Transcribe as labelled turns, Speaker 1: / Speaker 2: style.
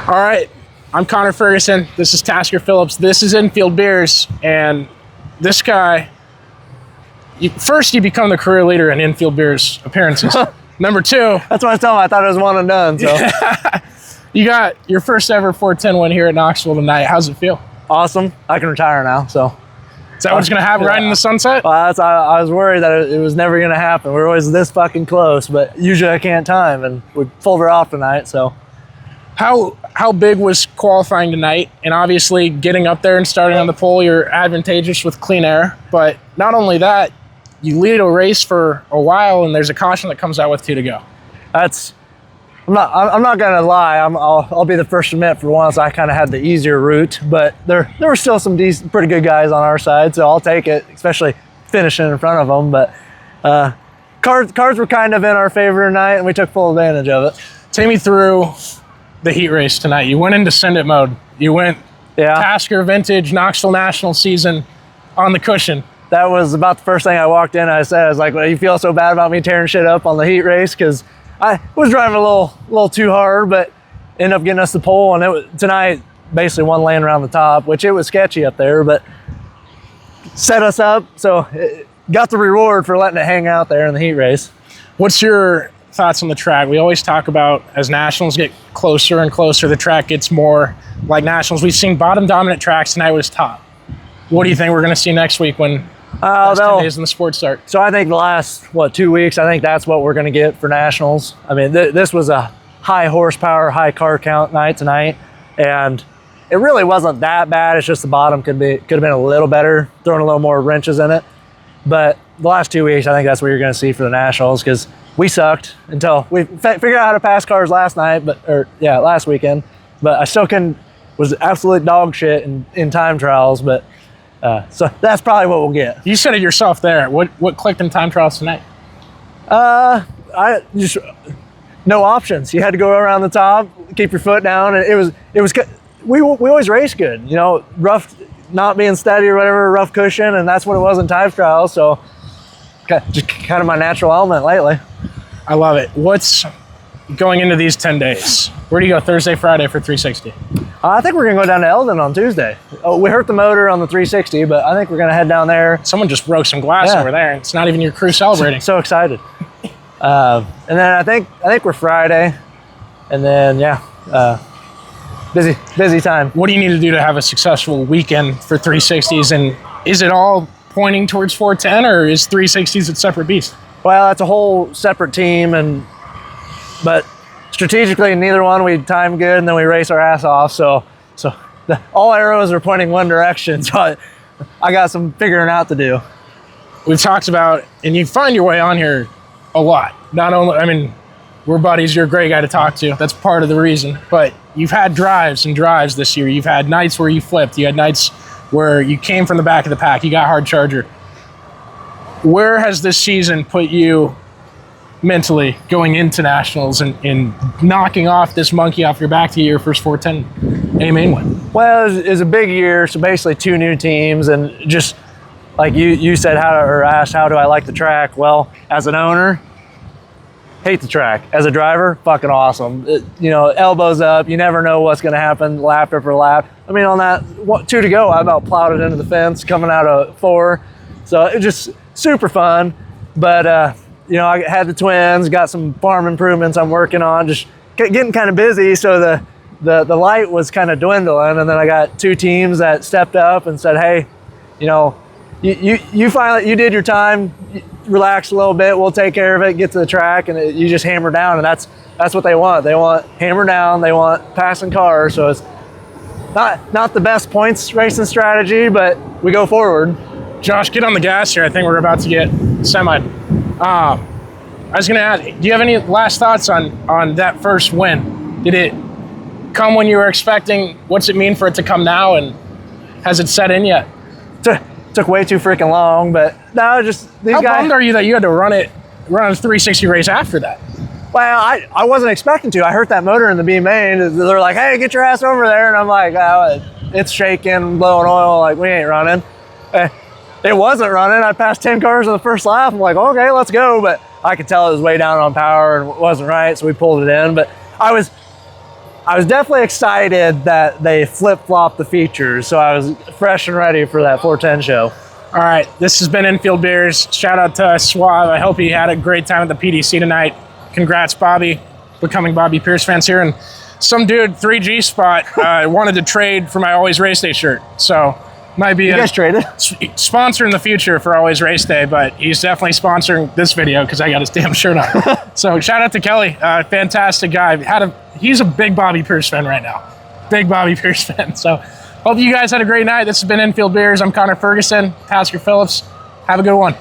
Speaker 1: All right, I'm Connor Ferguson. This is Tasker Phillips. This is Infield Beers, and this guy. First, you become the career leader in Infield Beers appearances. Number two,
Speaker 2: that's what I was telling him. I thought it was one and done. So
Speaker 1: you got your first ever 410 win here at Knoxville tonight. How's it feel?
Speaker 2: Awesome. I can retire now. So
Speaker 1: is that what's going to happen right in the sunset?
Speaker 2: Well, I was worried that it was never going to happen. We're always this fucking close, but usually I can't time, and we pulled her off tonight. So.
Speaker 1: How big was qualifying tonight? And obviously getting up there and starting on the pole, you're advantageous with clean air. But not only that, you lead a race for a while, and there's a caution that comes out with 2 to go.
Speaker 2: I'm not gonna lie. I'll be the first to admit, for once I kind of had the easier route, but there were still some pretty good guys on our side, so I'll take it, especially finishing in front of them. But cars were kind of in our favor tonight, and we took full advantage of it.
Speaker 1: Take me through the heat race tonight. You went into send it mode. You went Tasker Vintage Knoxville National season on the cushion.
Speaker 2: That was about the first thing I walked in. I was like, well, you feel so bad about me tearing shit up on the heat race? Because I was driving a little too hard, but ended up getting us the pole. And tonight, basically one lane around the top, which it was sketchy up there, but set us up. So got the reward for letting it hang out there in the heat race.
Speaker 1: What's your thoughts on the track? We always talk about as nationals get closer and closer, the track gets more like nationals. We've seen bottom dominant tracks. Tonight was top. What do you think we're going to see next week when 10 days in the sport start?
Speaker 2: So I think the last 2 weeks, I think that's what we're going to get for nationals. I mean, this was a high horsepower, high car count night tonight, and it really wasn't that bad. It's just the bottom could have been a little better, throwing a little more wrenches in it. But the last 2 weeks, I think that's what you're going to see for the nationals, because we sucked until we figured out how to pass cars last weekend. But I still was absolute dog shit in time trials. But so that's probably what we'll get.
Speaker 1: You said it yourself there. What clicked in time trials tonight?
Speaker 2: I just no options. You had to go around the top, keep your foot down, and it was we always race good. You know, rough, not being steady or whatever, rough cushion, and that's what it was in time trials. So just kind of my natural element lately.
Speaker 1: I love it. What's going into these 10 days? Where do you go Thursday, Friday for 360?
Speaker 2: I think we're going to go down to Eldon on Tuesday. Oh, we hurt the motor on the 360, but I think we're going to head down there.
Speaker 1: Someone just broke some glass over there. It's not even your crew celebrating.
Speaker 2: So excited. And then I think we're Friday. And then, busy time.
Speaker 1: What do you need to do to have a successful weekend for 360s? And is it all pointing towards 410, or is 360s a separate beast?
Speaker 2: Well, it's a whole separate team, but strategically, neither one we time good, and then we race our ass off. So all arrows are pointing one direction. So I got some figuring out to do.
Speaker 1: We've talked about, and you find your way on here a lot. Not only, I mean, we're buddies. You're a great guy to talk to. That's part of the reason. But you've had drives and drives this year. You've had nights where you flipped. You had nights where you came from the back of the pack. You got hard charger. Where has this season put you mentally going into nationals and knocking off this monkey off your back to get your first 410 A main win?
Speaker 2: Well, it was a big year, so basically 2 new teams, and just like you said, asked how do I like the track? Well, as an owner, hate the track. As a driver, fucking awesome. Elbows up. You never know what's going to happen lap after lap. I mean, on that 2 to go, I about plowed it into the fence coming out of 4. So it just super fun. But, I had the twins, got some farm improvements I'm working on, just getting kind of busy. So the light was kind of dwindling. And then I got 2 teams that stepped up and said, hey, you finally, you did your time, relax a little bit, we'll take care of it, get to the track, and you just hammer down. And that's what they want. They want hammer down, they want passing cars. So it's not the best points racing strategy, but we go forward.
Speaker 1: Josh, get on the gas here. I think we're about to get semi. I was going to ask, do you have any last thoughts on that first win? Did it come when you were expecting? What's it mean for it to come now, and has it set in yet?
Speaker 2: Took way too freaking long, but no, just these guys. How
Speaker 1: bummed are you that you had to run a 360 race after that?
Speaker 2: Well, I wasn't expecting to. I hurt that motor in the B main. They're like, hey, get your ass over there. And I'm like, oh, it's shaking, blowing oil, like we ain't running. It wasn't running. I passed 10 cars in the first lap. I'm like, okay, let's go. But I could tell it was way down on power and it wasn't right, so we pulled it in. But I was I was definitely excited that they flip-flopped the features, so I was fresh and ready for that 410 show.
Speaker 1: All right, this has been Infield Beers. Shout out to 𝗬𝘀𝗏. I hope he had a great time at the PDC tonight. Congrats, Bobby, becoming Bobby Pierce fans here. And some dude, 3G Spot, wanted to trade for my Always Race Day shirt. So might be
Speaker 2: you guys traded?
Speaker 1: Sponsor in the future for Always Race Day, but he's definitely sponsoring this video because I got his damn shirt on. So shout out to Kelly, fantastic guy. He's a big Bobby Pierce fan right now. Big Bobby Pierce fan. So hope you guys had a great night. This has been Infield Beers. I'm Connor Ferguson, Tasker Phillips. Have a good one.